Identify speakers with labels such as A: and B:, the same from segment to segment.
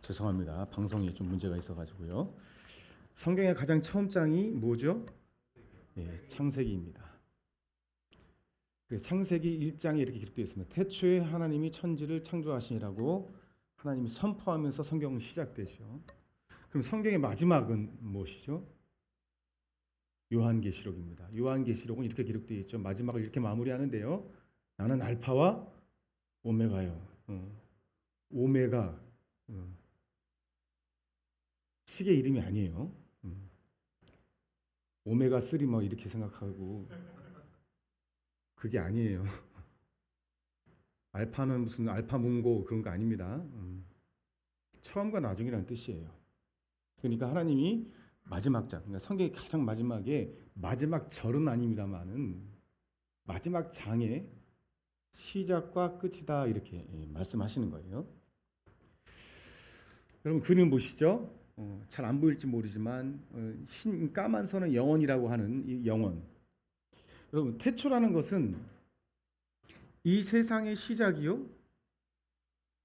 A: 죄송합니다. 방송에 좀 문제가 있어가지고요. 성경의 가장 처음 장이 뭐죠? 창세기입니다. 창세기 1장에 이렇게 기록되어 있습니다. 태초에 하나님이 천지를 창조하시니라고 하나님이 선포하면서 성경은 시작되죠. 그럼 성경의 마지막은 무엇이죠? 요한계시록입니다. 요한계시록은 이렇게 기록되어 있죠. 마지막을 이렇게 마무리하는데요. 나는 알파와 오메가요. 오메가 시계 이름이 아니에요. 오메가 3 뭐 이렇게 생각하고 그게 아니에요. 알파는 무슨 알파 문고 그런 거 아닙니다. 처음과 나중이라는 뜻이에요. 그러니까 하나님이 마지막 장, 그러니까 성경의 가장 마지막에 마지막 절은 아닙니다만은 마지막 장의 시작과 끝이다 이렇게 말씀하시는 거예요. 여러분 그림 보시죠? 잘 안 보일지 모르지만 흰 까만 선은 영원이라고 하는 이 영원. 여러분 태초라는 것은 이 세상의 시작이요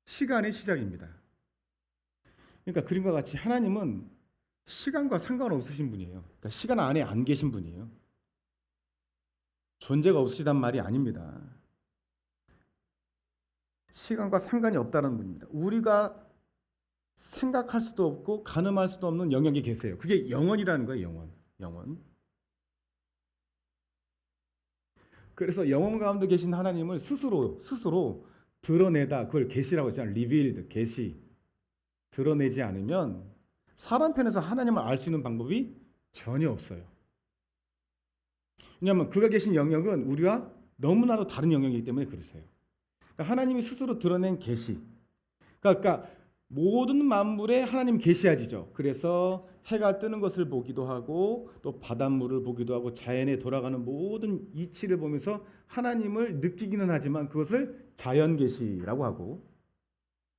A: 시간의 시작입니다. 그러니까 그림과 같이 하나님은 시간과 상관없으신 분이에요. 그러니까 시간 안에 안 계신 분이에요. 존재가 없으시단 말이 아닙니다. 시간과 상관이 없다는 분입니다. 우리가 생각할 수도 없고 가늠할 수도 없는 영역에 계세요. 그게 영원이라는 거예요. 영원. 그래서 영원 가운데 계신 하나님을 스스로 드러내다 그걸 계시라고 했잖아요. revealed, 계시. 드러내지 않으면 사람 편에서 하나님을 알 수 있는 방법이 전혀 없어요. 왜냐하면 그가 계신 영역은 우리와 너무나도 다른 영역이기 때문에 그러세요. 그러니까 하나님이 스스로 드러낸 계시. 그러니까 모든 만물에 하나님 계시하시죠. 그래서 해가 뜨는 것을 보기도 하고 또 바닷물을 보기도 하고 자연에 돌아가는 모든 이치를 보면서 하나님을 느끼기는 하지만 그것을 자연 계시라고 하고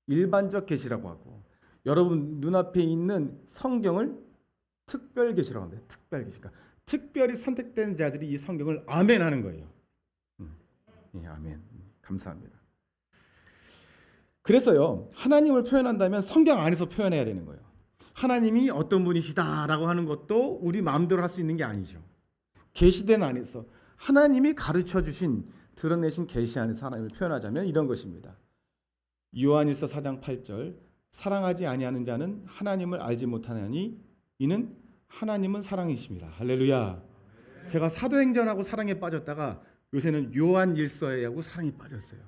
A: 일반적 계시라고 하고 여러분 눈앞에 있는 성경을 특별 계시라고 합니다. 특별 계시. 그러니까 특별히 선택된 자들이 이 성경을 아멘 하는 거예요. 아멘. 감사합니다. 그래서요, 하나님을 표현한다면 성경 안에서 표현해야 되는 거예요. 하나님이 어떤 분이시다라고 하는 것도 우리 마음대로 할 수 있는 게 아니죠. 계시된 안에서 하나님이 가르쳐 주신 드러내신 계시 안에서 하나님을 표현하자면 이런 것입니다. 요한일서 4장 8절 사랑하지 아니하는 자는 하나님을 알지 못하나니 이는 하나님은 사랑이십니다. 할렐루야. 제가 사도행전하고 사랑에 빠졌다가 요새는 요한일서하고 사랑에 빠졌어요.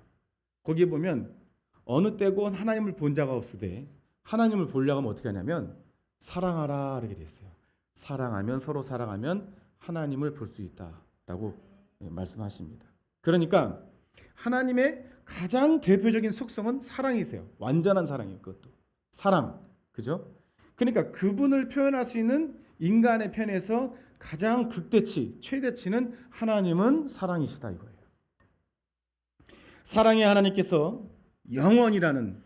A: 거기에 보면 어느 때고 하나님을 본 자가 없으되 하나님을 보려고 하면 어떻게 하냐면 사랑하라 이렇게 돼 있어요. 사랑하면 서로 사랑하면 하나님을 볼 수 있다라고 말씀하십니다. 그러니까 하나님의 가장 대표적인 속성은 사랑이세요. 완전한 사랑이에요. 그것도 사랑, 그죠? 그러니까 그분을 표현할 수 있는 인간의 편에서 가장 극대치, 최대치는 하나님은 사랑이시다 이거예요. 사랑의 하나님께서 영원이라는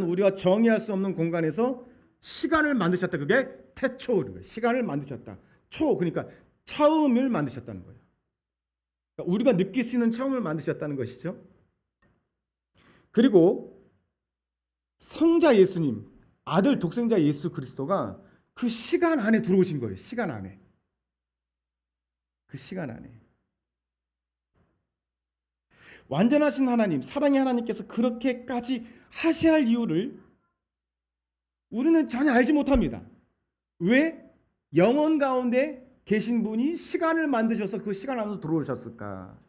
A: 우리가 정의할 수 없는 공간에서 시간을 만드셨다. 그게 태초, 시간을 만드셨다. 그러니까 처음을 만드셨다는 거예요. 그러니까 우리가 느낄 수 있는 처음을 만드셨다는 것이죠. 그리고 성자 예수님, 아들 독생자 예수 그리스도가 그 시간 안에 들어오신 거예요. 시간 안에. 그 시간 안에. 완전하신 하나님, 사랑의 하나님께서 그렇게까지 하셔야 할 이유를 우리는 전혀 알지 못합니다. 왜? 영원 가운데 계신 분이 시간을 만드셔서 그 시간 안으로 들어오셨을까?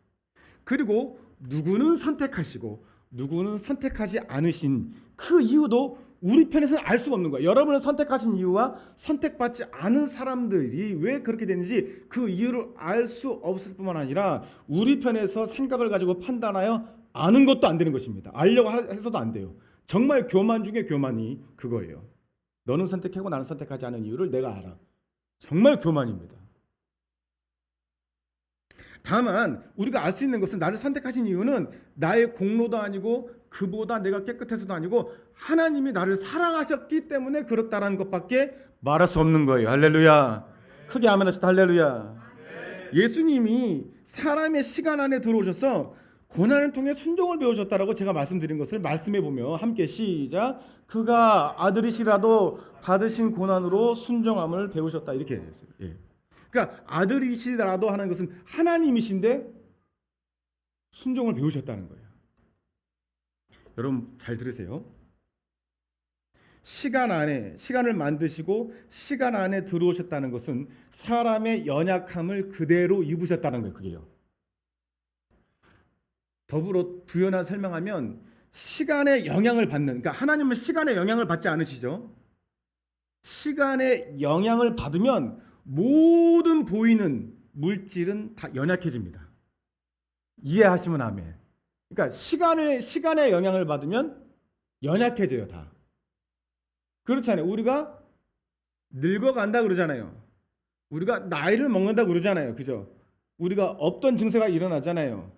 A: 그리고 누구는 선택하시고 누구는 선택하지 않으신 그 이유도 우리 편에서는 알 수가 없는 거예요. 여러분을 선택하신 이유와 선택받지 않은 사람들이 왜 그렇게 되는지 그 이유를 알 수 없을 뿐만 아니라 우리 편에서 생각을 가지고 판단하여 아는 것도 안 되는 것입니다. 알려고 해서도 안 돼요. 정말 교만 중에 교만이 그거예요. 너는 선택하고 나는 선택하지 않은 이유를 내가 알아. 정말 교만입니다. 다만 우리가 알 수 있는 것은 나를 선택하신 이유는 나의 공로도 아니고 그보다 내가 깨끗해서도 아니고 하나님이 나를 사랑하셨기 때문에 그렇다라는 것밖에 말할 수 없는 거예요. 할렐루야. 크게 아멘 합시다. 할렐루야. 예수님이 사람의 시간 안에 들어오셔서 고난을 통해 순종을 배우셨다라고 제가 말씀드린 것을 말씀해 보며 함께 시작. 그가 아들이시라도 받으신 고난으로 순종함을 배우셨다 이렇게 됐어요. 예. 그러니까 아들이시라도 하는 것은 하나님이신데 순종을 배우셨다는 거예요. 여러분 잘 들으세요. 시간을 만드시고 시간 안에 들어오셨다는 것은 사람의 연약함을 그대로 입으셨다는 거예요. 그게요. 더불어 부연한 설명하면 시간의 영향을 받는, 그러니까 하나님은 시간의 영향을 받지 않으시죠. 시간의 영향을 받으면 모든 보이는 물질은 다 연약해집니다. 이해하시면 아멘. 그러니까 시간의 영향을 받으면 연약해져요, 다. 그렇잖아요. 우리가 늙어간다 그러잖아요. 우리가 나이를 먹는다 그러잖아요. 그죠? 우리가 없던 증세가 일어나잖아요.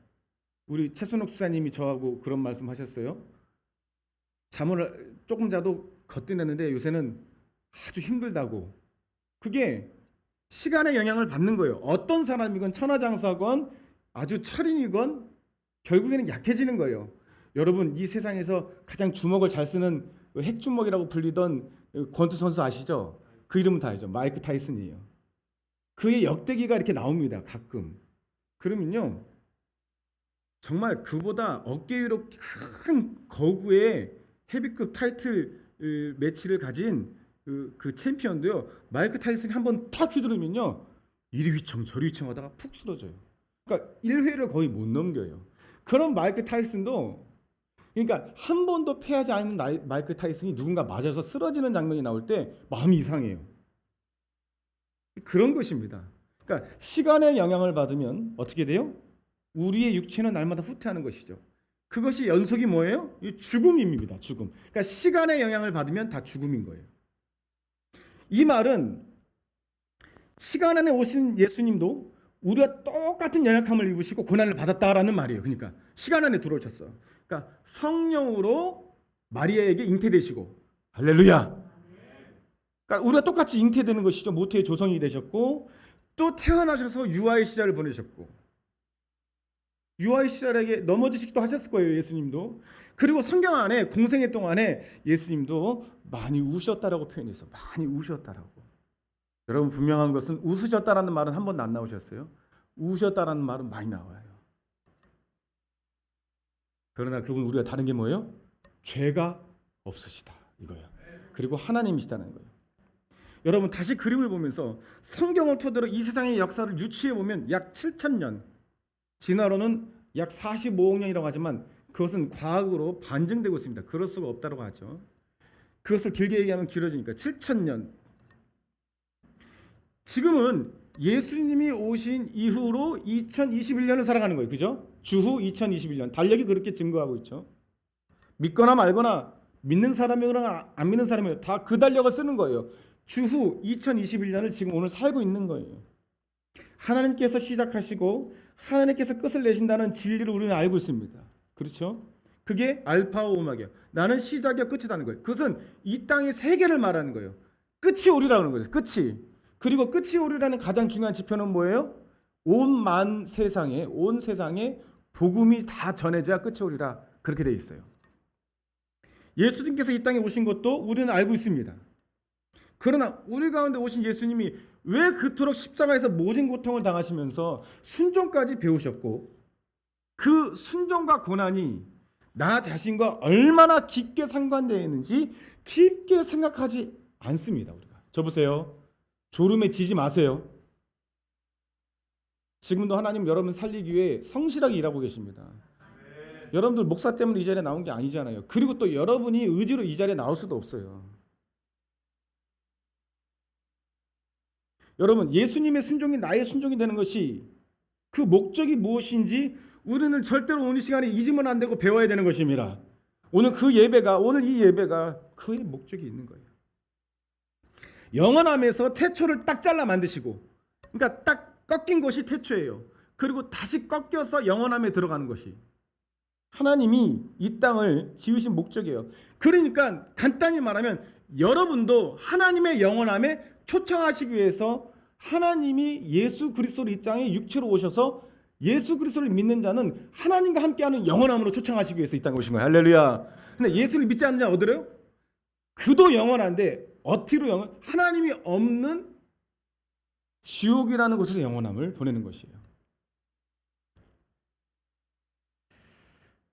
A: 우리 최순옥 수사님이 저하고 그런 말씀 하셨어요. 잠을 조금 자도 거뜬했는데 요새는 아주 힘들다고. 그게 시간의 영향을 받는 거예요. 어떤 사람이건 천하장사건 아주 철인이건 결국에는 약해지는 거예요. 여러분 이 세상에서 가장 주먹을 잘 쓰는 핵주먹이라고 불리던 권투 선수 아시죠? 그 이름은 다 알죠. 마이크 타이슨이에요. 그의 역대기가 이렇게 나옵니다. 가끔. 그러면요. 정말 그보다 어깨 위로 큰 거구의 헤비급 타이틀 매치를 가진 그 챔피언도요. 마이크 타이슨이 한번 탁 휘두르면요. 이리 휘청 저리 휘청 하다가 푹 쓰러져요. 그러니까 1회를 거의 못 넘겨요. 그런 마이크 타이슨도 그러니까 한 번도 패하지 않은 마이크 타이슨이 누군가 맞아서 쓰러지는 장면이 나올 때 마음이 이상해요. 그런 것입니다. 그러니까 시간의 영향을 받으면 어떻게 돼요? 우리의 육체는 날마다 후퇴하는 것이죠. 그것이 연속이 뭐예요? 죽음입니다. 죽음. 그러니까 시간의 영향을 받으면 다 죽음인 거예요. 이 말은 시간 안에 오신 예수님도 우리가 똑같은 연약함을 입으시고 고난을 받았다라는 말이에요. 그러니까 시간 안에 들어오셨어. 그러니까 성령으로 마리아에게 잉태되시고 할렐루야. 그러니까 우리가 똑같이 잉태되는 것이죠. 모태의 조성이 되셨고 또 태어나셔서 유아의 시절을 보내셨고 유아의 시절에게 넘어지시기도 하셨을 거예요. 예수님도. 그리고 성경 안에 공생애 동안에 예수님도 많이 우셨다라고 표현해서 많이 우셨다라고. 여러분 분명한 것은 웃으셨다라는 말은 한 번도 안 나오셨어요. 우셨다라는 말은 많이 나와요. 그러나 그분 우리가 다른 게 뭐예요? 죄가 없으시다 이거예요. 그리고 하나님이시다는 거예요. 여러분 다시 그림을 보면서 성경을 토대로 이 세상의 역사를 유추해 보면 약 7,000년, 진화로는 약 45억 년이라고 하지만 그것은 과학으로 반증되고 있습니다. 그럴 수가 없다고 하죠. 그것을 길게 얘기하면 길어지니까 7,000년. 지금은 예수님이 오신 이후로 2021년을 살아가는 거예요. 그죠? 주후 2021년. 달력이 그렇게 증거하고 있죠. 믿거나 말거나 믿는 사람이거나 안 믿는 사람이거나 다 그 달력을 쓰는 거예요. 주후 2021년을 지금 오늘 살고 있는 거예요. 하나님께서 시작하시고 하나님께서 끝을 내신다는 진리를 우리는 알고 있습니다. 그렇죠? 그게 알파와 오메가예요. 나는 시작이야 끝이라는 거예요. 그것은 이 땅의 세계를 말하는 거예요. 끝이 오리라는 거죠. 끝이. 그리고 끝이 오리라는 가장 중요한 지표는 뭐예요? 온 세상에 복음이 다 전해져야 끝이 오리라. 그렇게 돼 있어요. 예수님께서 이 땅에 오신 것도 우리는 알고 있습니다. 그러나 우리 가운데 오신 예수님이 왜 그토록 십자가에서 모진 고통을 당하시면서 순종까지 배우셨고 그 순종과 고난이 나 자신과 얼마나 깊게 상관되어 있는지 깊게 생각하지 않습니다. 우리가. 저 보세요. 졸음에 지지 마세요. 지금도 하나님 여러분 살리기 위해 성실하게 일하고 계십니다. 여러분들 목사 때문에 이 자리에 나온 게 아니잖아요. 그리고 또 여러분이 의지로 이 자리에 나올 수도 없어요. 여러분 예수님의 순종이 나의 순종이 되는 것이 그 목적이 무엇인지 우리는 절대로 오늘 시간에 잊으면 안 되고 배워야 되는 것입니다. 오늘 이 예배가 그의 목적이 있는 거예요. 영원함에서 태초를 딱 잘라 만드시고 그러니까 딱 꺾인 것이 태초예요. 그리고 다시 꺾여서 영원함에 들어가는 것이 하나님이 이 땅을 지으신 목적이에요. 그러니까 간단히 말하면 여러분도 하나님의 영원함에 초청하시기 위해서 하나님이 예수 그리스도를 이 땅에 육체로 오셔서 예수 그리스도를 믿는 자는 하나님과 함께하는 영원함으로 초청하시기 위해서 이 땅에 오신 거예요. 할렐루야. 근데 예수를 믿지 않는 자 어디래요? 그도 영원한데 어디로 영원? 하나님이 없는 지옥이라는 곳에서 영원함을 보내는 것이에요.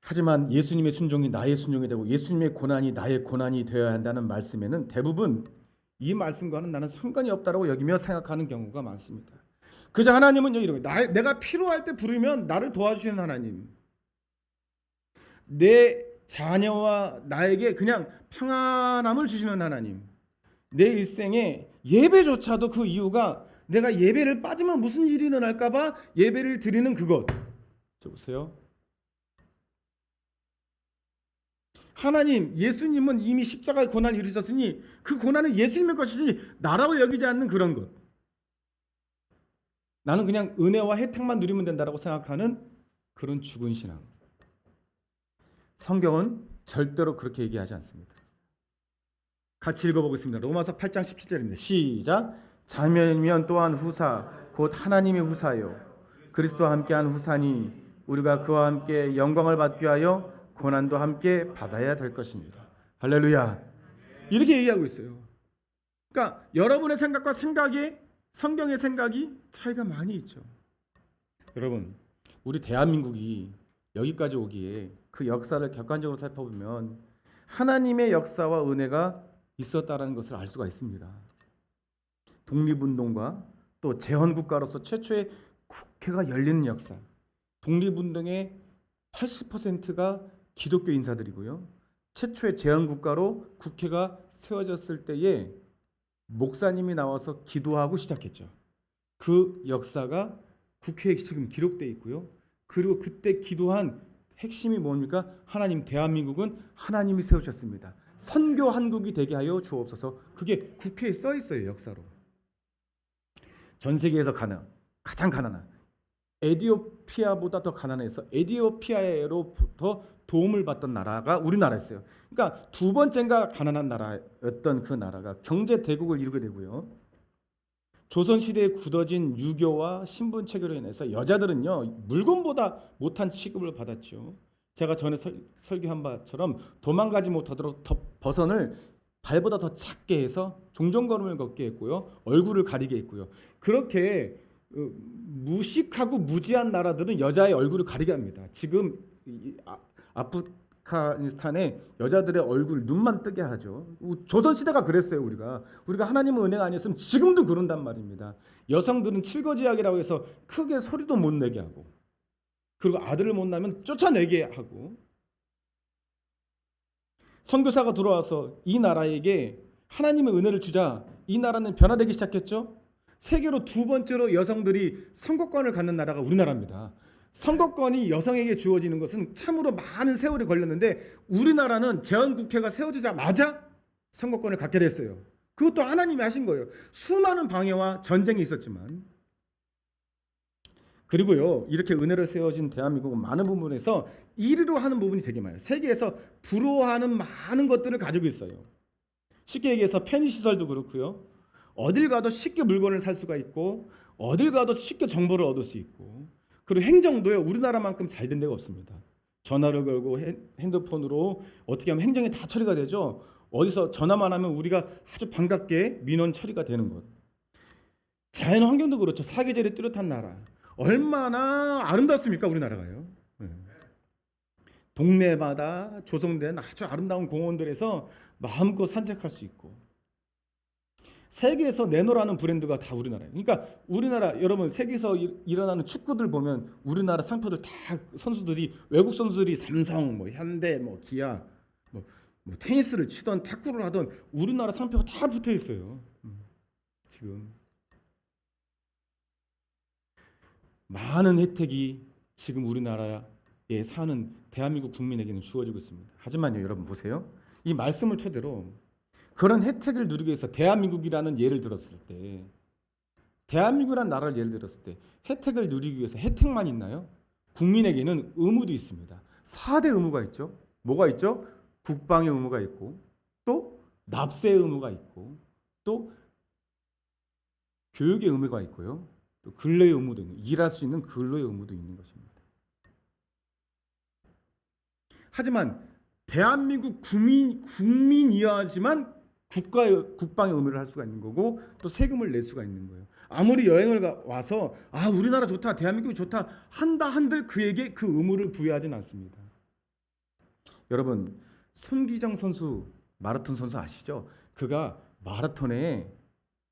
A: 하지만 예수님의 순종이 나의 순종이 되고 예수님의 고난이 나의 고난이 되어야 한다는 말씀에는 대부분 이 말씀과는 나는 상관이 없다고 여기며 생각하는 경우가 많습니다. 그저 하나님은 이런 거예요. 내가 필요할 때 부르면 나를 도와주시는 하나님, 내 자녀와 나에게 그냥 평안함을 주시는 하나님, 내 일생에 예배조차도 그 이유가 내가 예배를 빠지면 무슨 일이 일어날까 봐 예배를 드리는 그것. 저 보세요. 하나님, 예수님은 이미 십자가의 고난을 이루셨으니 그 고난은 예수님의 것이지 나라고 여기지 않는 그런 것. 나는 그냥 은혜와 혜택만 누리면 된다고 생각하는 그런 죽은 신앙. 성경은 절대로 그렇게 얘기하지 않습니다. 같이 읽어보겠습니다. 로마서 8장 17절입니다. 시작. 자매면 또한 후사 곧 하나님의 후사요 그리스도와 함께한 후사니 우리가 그와 함께 영광을 받기 위하여 고난도 함께 받아야 될 것입니다. 할렐루야. 이렇게 얘기하고 있어요. 그러니까 여러분의 생각과 생각이 성경의 생각이 차이가 많이 있죠. 여러분, 우리 대한민국이 여기까지 오기에 그 역사를 객관적으로 살펴보면 하나님의 역사와 은혜가 있었다라는 것을 알 수가 있습니다. 독립운동과 또 제헌국가로서 최초의 국회가 열리는 역사. 독립운동의 80%가 기독교 인사들이고요. 최초의 제헌국가로 국회가 세워졌을 때에 목사님이 나와서 기도하고 시작했죠. 그 역사가 국회에 지금 기록되어 있고요. 그리고 그때 기도한 핵심이 뭡니까? 하나님, 대한민국은 하나님이 세우셨습니다. 선교 한국이 되게 하여 주옵소서. 그게 국회에 써 있어요. 역사로. 전 세계에서 가장 가난한 에티오피아보다 더 가난해서 에티오피아로부터 도움을 받던 나라가 우리나라였어요. 그러니까 두 번째인가 가난한 나라였던 그 나라가 경제 대국을 이루게 되고요. 조선시대에 굳어진 유교와 신분 체계로 인해서 여자들은요 물건보다 못한 취급을 받았죠. 제가 전에 설교한 바처럼 도망가지 못하도록 버선을 발보다 더 작게 해서 종종걸음을 걷게 했고요. 얼굴을 가리게 했고요. 그렇게 무식하고 무지한 나라들은 여자의 얼굴을 가리게 합니다. 지금 아프가니스탄의 여자들의 얼굴 눈만 뜨게 하죠. 조선시대가 그랬어요. 우리가 하나님의 은혜가 아니었으면 지금도 그런단 말입니다. 여성들은 칠거지약이라고 해서 크게 소리도 못 내게 하고 그리고 아들을 못 낳으면 쫓아내게 하고 선교사가 들어와서 이 나라에게 하나님의 은혜를 주자 이 나라는 변화되기 시작했죠. 세계로 두 번째로 여성들이 선거권을 갖는 나라가 우리나라입니다. 선거권이 여성에게 주어지는 것은 참으로 많은 세월이 걸렸는데 우리나라는 제헌국회가 세워지자마자 선거권을 갖게 됐어요. 그것도 하나님이 하신 거예요. 수많은 방해와 전쟁이 있었지만 그리고요 이렇게 은혜를 세워진 대한민국은 많은 부분에서 1위로 하는 부분이 되게 많아요. 세계에서 부러워하는 많은 것들을 가지고 있어요. 쉽게 얘기해서 편의시설도 그렇고요. 어딜 가도 쉽게 물건을 살 수가 있고 어딜 가도 쉽게 정보를 얻을 수 있고 그리고 행정도요 우리나라만큼 잘 된 데가 없습니다. 전화를 걸고 핸드폰으로 어떻게 하면 행정이 다 처리가 되죠. 어디서 전화만 하면 우리가 아주 반갑게 민원 처리가 되는 것. 자연 환경도 그렇죠. 사계절이 뚜렷한 나라. 얼마나 아름답습니까 우리나라가요. 동네마다 조성된 아주 아름다운 공원들에서 마음껏 산책할 수 있고 세계에서 내노라는 브랜드가 다 우리나라예요. 그러니까 우리나라 여러분 세계에서 일어나는 축구들 보면 우리나라 상표들 다 선수들이 외국 선수들이 삼성, 뭐 현대, 뭐 기아, 뭐 테니스를 치던 탁구를 하던 우리나라 상표가 다 붙어 있어요. 지금 많은 혜택이 지금 우리나라에 사는 대한민국 국민에게는 주어지고 있습니다. 하지만요, 여러분 보세요. 이 말씀을 토대로 그런 혜택을 누리기 위해서 대한민국이라는 예를 들었을 때 대한민국이라는 나라를 예를 들었을 때 혜택을 누리기 위해서 혜택만 있나요? 국민에게는 의무도 있습니다. 4대 의무가 있죠. 뭐가 있죠? 국방의 의무가 있고 또 납세의 의무가 있고 또 교육의 의무가 있고요. 또 근로의 의무도 있는, 일할 수 있는 근로의 의무도 있는 것입니다. 하지만 대한민국 국민이어야지만 국방의 의무를 할 수가 있는 거고 또 세금을 낼 수가 있는 거예요. 아무리 여행을 와서 우리나라 좋다, 대한민국이 좋다 한다 한들 그에게 그 의무를 부여하진 않습니다. 여러분, 손기정 선수, 마라톤 선수 아시죠? 그가 마라톤에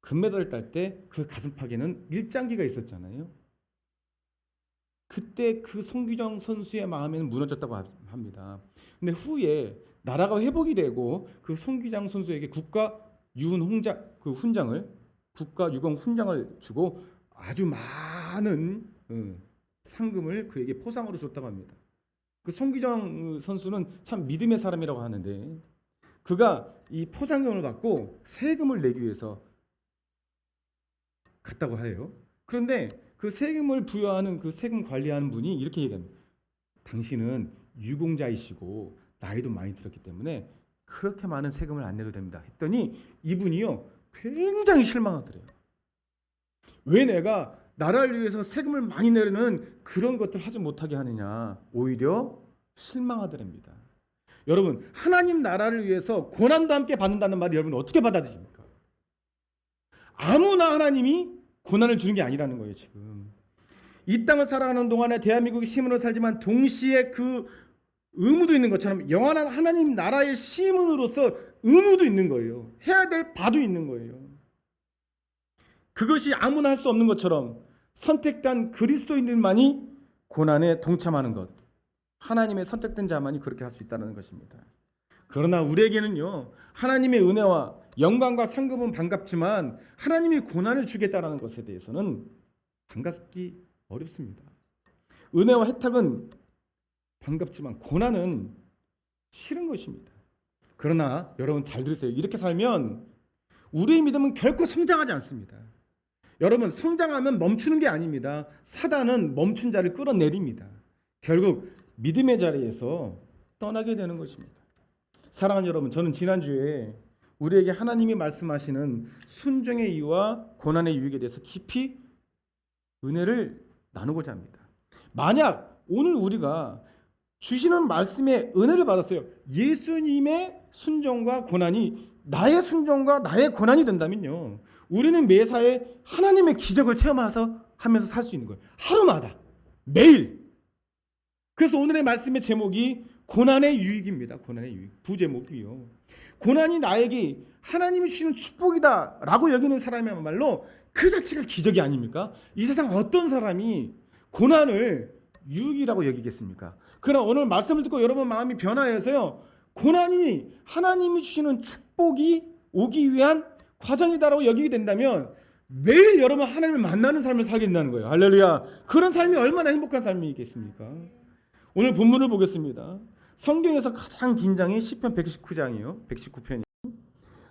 A: 금메달을 딸 때 그 가슴팍에는 일장기가 있었잖아요. 그때 그 손기정 선수의 마음에는 무너졌다고 합니다. 근데 후에 나라가 회복이 되고 그 손기정 선수에게 국가 유공 훈장을 주고 아주 많은 상금을 그에게 포상으로 줬다고 합니다. 그 손기정 선수는 참 믿음의 사람이라고 하는데 그가 이 포상금을 받고 세금을 내기 위해서 갔다고 해요. 그런데 그 세금을 부여하는 그 세금 관리하는 분이 이렇게 얘기합니다. 당신은 유공자이시고 나이도 많이 들었기 때문에 그렇게 많은 세금을 안 내도 됩니다. 했더니 이분이요 굉장히 실망하더래요. 왜 내가 나라를 위해서 세금을 많이 내려는 그런 것들 하지 못하게 하느냐, 오히려 실망하더랍니다. 여러분, 하나님 나라를 위해서 고난도 함께 받는다는 말을 여러분 어떻게 받아들입니까? 아무나 하나님이 고난을 주는 게 아니라는 거예요. 지금 이 땅을 살아가는 동안에 대한민국의 시민으로 살지만 동시에 그 의무도 있는 것처럼 영원한 하나님 나라의 시민으로서 의무도 있는 거예요. 해야 될 바도 있는 거예요. 그것이 아무나 할 수 없는 것처럼 선택된 그리스도인들만이 고난에 동참하는 것, 하나님의 선택된 자만이 그렇게 할 수 있다는 것입니다. 그러나 우리에게는요, 하나님의 은혜와 영광과 상급은 반갑지만 하나님이 고난을 주겠다라는 것에 대해서는 반갑기 어렵습니다. 은혜와 혜택은 반갑지만 고난은 싫은 것입니다. 그러나 여러분 잘 들으세요. 이렇게 살면 우리의 믿음은 결코 성장하지 않습니다. 여러분, 성장하면 멈추는 게 아닙니다. 사단은 멈춘 자를 끌어내립니다. 결국 믿음의 자리에서 떠나게 되는 것입니다. 사랑하는 여러분, 저는 지난주에 우리에게 하나님이 말씀하시는 순종의 이유와 고난의 유익에 대해서 깊이 은혜를 나누고자 합니다. 만약 오늘 우리가 주시는 말씀에 은혜를 받았어요. 예수님의 순종과 고난이 나의 순종과 나의 고난이 된다면요, 우리는 매사에 하나님의 기적을 체험하면서 살 수 있는 거예요. 하루마다, 매일. 그래서 오늘의 말씀의 제목이 고난의 유익입니다. 고난의 유익. 부제목이요. 고난이 나에게 하나님이 주시는 축복이다라고 여기는 사람이야말로 그 자체가 기적이 아닙니까? 이 세상 어떤 사람이 고난을 유익이라고 여기겠습니까? 그러나 오늘 말씀을 듣고 여러분 마음이 변화해서요, 고난이 하나님이 주시는 축복이 오기 위한 과정이다라고 여기게 된다면 매일 여러분 하나님을 만나는 삶을 살게 된다는 거예요. 할렐루야. 그런 삶이 얼마나 행복한 삶이겠습니까? 오늘 본문을 보겠습니다. 성경에서 가장 긴 장이 시편 119장이요. 119편이.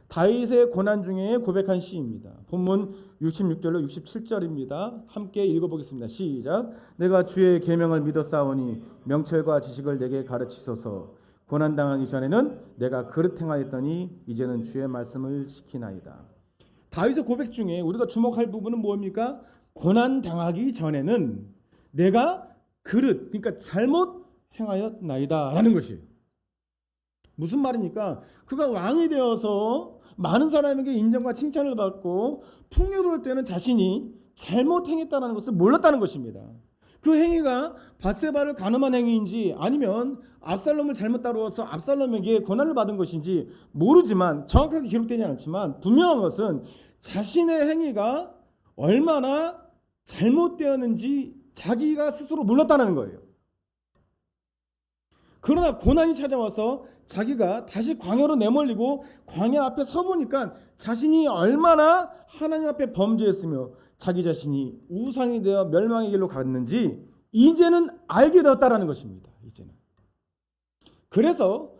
A: 다윗의 고난 중에 고백한 시입니다. 본문 66절로 67절입니다. 함께 읽어보겠습니다. 시작. 내가 주의 계명을 믿었사오니 명철과 지식을 내게 가르치소서. 고난당하기 전에는 내가 그릇 행하였더니 이제는 주의 말씀을 지키나이다. 다윗의 고백 중에 우리가 주목할 부분은 뭡니까? 고난당하기 전에는 내가 그러니까 잘못 행하였나이다 라는 것이에요. 무슨 말입니까? 그가 왕이 되어서 많은 사람에게 인정과 칭찬을 받고 풍요로울 때는 자신이 잘못 행했다는 것을 몰랐다는 것입니다. 그 행위가 밧세바를 간음한 행위인지 아니면 압살롬을 잘못 다루어서 압살롬에게 고난을 받은 것인지 모르지만, 정확하게 기록되지 않지만 분명한 것은 자신의 행위가 얼마나 잘못되었는지 자기가 스스로 몰랐다는 거예요. 그러나 고난이 찾아와서 자기가 다시 광야로 내몰리고 광야 앞에 서보니까 자신이 얼마나 하나님 앞에 범죄했으며 자기 자신이 우상이 되어 멸망의 길로 갔는지 이제는 알게 되었다라는 것입니다. 이제는. 그래서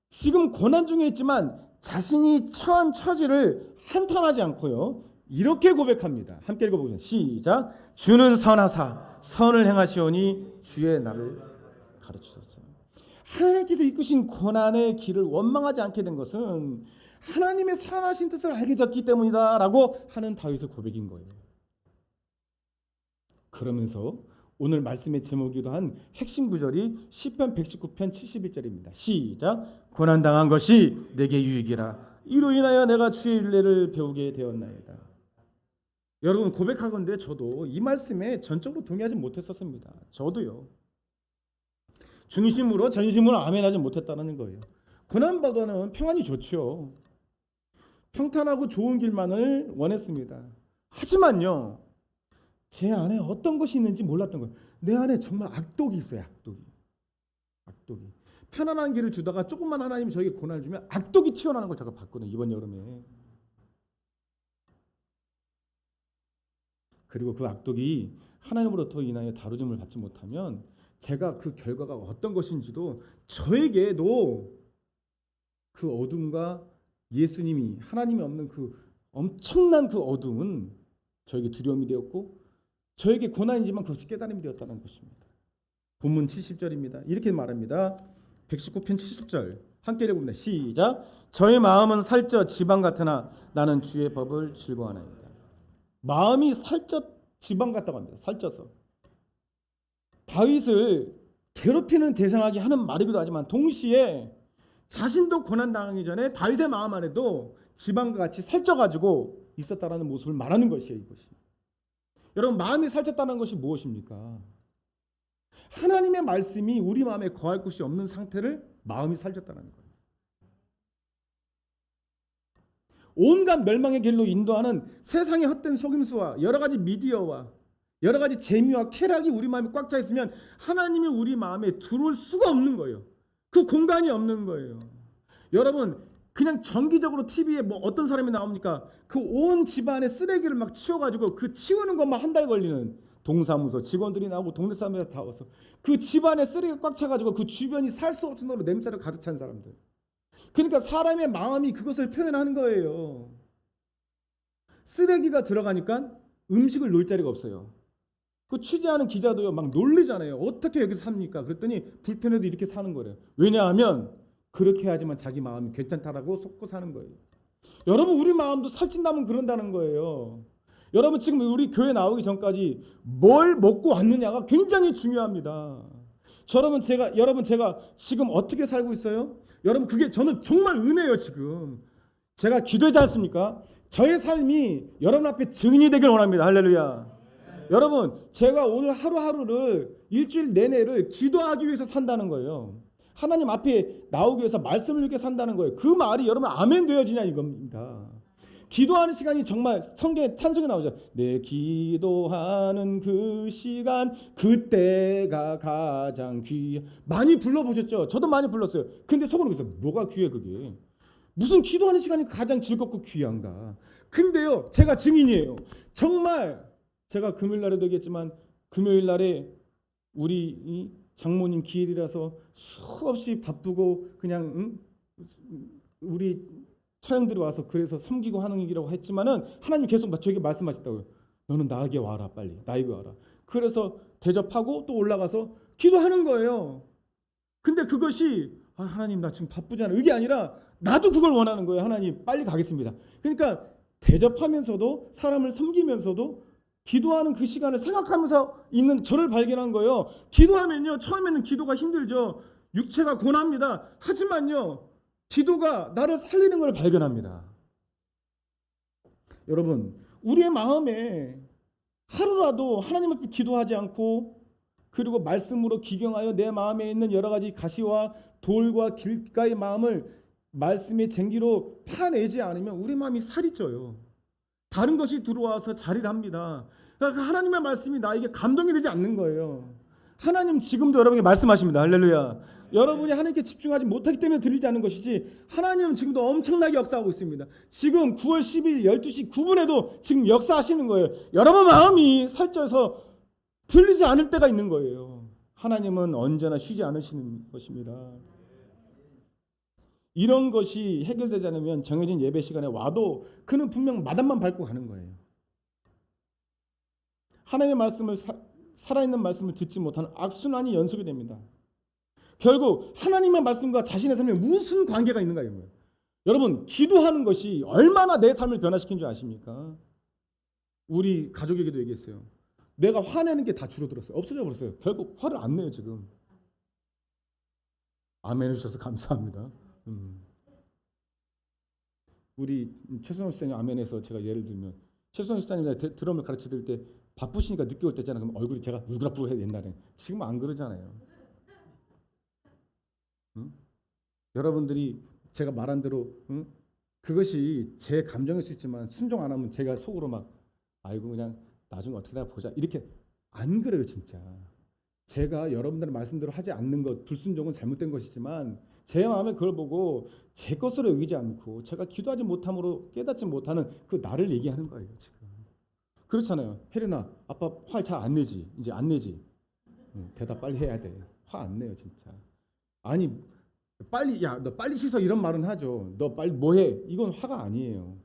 A: 지금 고난 중에 있지만 자신이 처한 처지를 한탄하지 않고요, 이렇게 고백합니다. 함께 읽어보겠습니다. 시작. 주는 선하사 선을 행하시오니 주의 나를 가르치셨어요. 하나님께서 이끄신 고난의 길을 원망하지 않게 된 것은 하나님의 선하신 뜻을 알게 되었기 때문이다 라고 하는 다윗의 고백인 거예요. 그러면서 오늘 말씀의 제목이기도 한 핵심 구절이 시편 119편 71절입니다. 시작. 고난당한 것이 내게 유익이라. 이로 인하여 내가 주의 윤례를 배우게 되었나이다. 여러분, 고백하건대 저도 이 말씀에 전적으로 동의하지 못했었습니다. 저도요. 중심으로 전심으로 아멘하지 못했다는 거예요. 고난보다는 평안이 좋죠. 평탄하고 좋은 길만을 원했습니다. 하지만요, 제 안에 어떤 것이 있는지 몰랐던 거예요. 내 안에 정말 악독이 있어요. 악독이. 편안한 길을 주다가 조금만 하나님이 저에게 고난을 주면 악독이 튀어나오는 걸 제가 봤거든요. 이번 여름에. 그리고 그 악독이 하나님으로부터 인하여 다루짐을 받지 못하면 제가 그 결과가 어떤 것인지도, 저에게도 그 어둠과 예수님이, 하나님이 없는 그 엄청난 그 어둠은 저에게 두려움이 되었고, 저에게 고난이지만 그것이 깨달음이 되었다는 것입니다. 본문 70절입니다. 이렇게 말합니다. 119편 70절 함께 읽어봅니다. 시작. 저의 마음은 살쪄 지방 같으나 나는 주의 법을 즐거워하나이다. 마음이 살쪄 지방 같다고 합니다. 살쪄서. 다윗을 괴롭히는 대상하게 하는 말이기도 하지만 동시에 자신도 고난당하기 전에 다윗의 마음 안에도 지방과 같이 살쪄가지고 있었다라는 모습을 말하는 것이에요. 이것이. 여러분, 마음이 살쪘다는 것이 무엇입니까? 하나님의 말씀이 우리 마음에 거할 곳이 없는 상태를 마음이 살쪘다는 거예요. 온갖 멸망의 길로 인도하는 세상의 헛된 속임수와 여러 가지 미디어와 여러 가지 재미와 쾌락이 우리 마음에 꽉 차 있으면 하나님이 우리 마음에 들어올 수가 없는 거예요. 그 공간이 없는 거예요. 여러분, 그냥 정기적으로 TV에 뭐 어떤 사람이 나옵니까? 그 온 집안의 쓰레기를 막 치워가지고 그 치우는 것만 한 달 걸리는 동사무소 직원들이 나오고 동네 사람들이 다 와서 그 집안에 쓰레기가 꽉 차가지고 그 주변이 살 수 없을 정도로 냄새를 가득 찬 사람들. 그러니까 사람의 마음이 그것을 표현하는 거예요. 쓰레기가 들어가니까 음식을 놓을 자리가 없어요. 그 취재하는 기자도요, 막 놀리잖아요. 어떻게 여기서 삽니까? 그랬더니 불편해도 이렇게 사는 거래요. 왜냐하면 그렇게 해야지만 자기 마음이 괜찮다라고 속고 사는 거예요. 여러분, 우리 마음도 살찐다면 그런다는 거예요. 여러분, 지금 우리 교회 나오기 전까지 뭘 먹고 왔느냐가 굉장히 중요합니다. 여러분 제가 지금 어떻게 살고 있어요? 여러분, 그게 저는 정말 은혜예요. 지금 제가 기도하지 않습니까? 저의 삶이 여러분 앞에 증인이 되길 원합니다. 할렐루야. 여러분, 제가 오늘 하루하루를 일주일 내내를 기도하기 위해서 산다는 거예요. 하나님 앞에 나오기 위해서 말씀을 읽게 산다는 거예요. 그 말이 여러분 아멘 되어지냐 이겁니다. 기도하는 시간이 정말 성경에 찬송이 나오죠. 내 기도하는 그 시간 그때가 가장 귀해. 많이 불러보셨죠? 저도 많이 불렀어요. 근데 속으로 그래서 뭐가 귀해 그게? 무슨 기도하는 시간이 가장 즐겁고 귀한가? 근데요, 제가 증인이에요. 정말 제가 금요일 날에도 얘기했지만 금요일 날에 우리 장모님 기일이라서 수없이 바쁘고 그냥 우리 처형들이 와서 그래서 섬기고 하는 일이라고 했지만은 하나님 계속 저에게 말씀하셨다고요. 너는 나에게 와라, 빨리 나에게 와라. 그래서 대접하고 또 올라가서 기도하는 거예요. 근데 그것이 하나님 나 지금 바쁘잖아요, 이게 아니라 나도 그걸 원하는 거예요. 하나님 빨리 가겠습니다. 그러니까 대접하면서도 사람을 섬기면서도 기도하는 그 시간을 생각하면서 있는 저를 발견한 거예요. 기도하면요, 처음에는 기도가 힘들죠. 육체가 고납니다. 하지만요, 기도가 나를 살리는 걸 발견합니다. 여러분, 우리의 마음에 하루라도 하나님 앞에 기도하지 않고 그리고 말씀으로 기경하여 내 마음에 있는 여러 가지 가시와 돌과 길가의 마음을 말씀의 쟁기로 파내지 않으면 우리 마음이 살이 쪄요. 다른 것이 들어와서 자리를 합니다. 그러니까 하나님의 말씀이 나에게 감동이 되지 않는 거예요. 하나님 지금도 여러분에게 말씀하십니다. 할렐루야. 여러분이 하나님께 집중하지 못하기 때문에 들리지 않는 것이지 하나님은 지금도 엄청나게 역사하고 있습니다. 지금 9월 10일 12시 9분에도 지금 역사하시는 거예요. 여러분 마음이 살쪄서 들리지 않을 때가 있는 거예요. 하나님은 언제나 쉬지 않으시는 것입니다. 이런 것이 해결되지 않으면 정해진 예배 시간에 와도 그는 분명 마당만 밟고 가는 거예요. 하나님의 말씀을 살아있는 말씀을 듣지 못하는 악순환이 연속이 됩니다. 결국 하나님의 말씀과 자신의 삶에 무슨 관계가 있는가 이런 거예요. 여러분, 기도하는 것이 얼마나 내 삶을 변화시킨 줄 아십니까? 우리 가족에게도 얘기했어요. 내가 화내는 게 다 줄어들었어요. 없어져 버렸어요. 결국 화를 안 내요 지금. 아멘 해주셔서 감사합니다. 우리 최선호 시장님 아멘에서 제가 예를 들면 최선호 시장님 드럼을 가르쳐 드릴 때 바쁘시니까 늦게 올 때잖아요. 그럼 얼굴이 제가 울그락불그락 해요 옛날에. 지금 안 그러잖아요. 여러분들이 제가 말한 대로 그것이 제 감정일 수 있지만 순종 안 하면 제가 속으로 막 아이고 그냥 나중에 어떻게 나 보자 이렇게 안 그래요 진짜. 제가 여러분들의 말씀대로 하지 않는 것 불순종은 잘못된 것이지만 제 마음에 그걸 보고 제 것으로 여기지 않고 제가 기도하지 못함으로 깨닫지 못하는 그 나를 얘기하는 거예요 지금. 그렇잖아요. 혜린아 아빠 화 잘 안 내지? 이제 안 내지? 대답 빨리 해야 돼. 화 안 내요 진짜. 아니 빨리 야 너 빨리 씻어 이런 말은 하죠. 너 빨리 뭐해? 이건 화가 아니에요.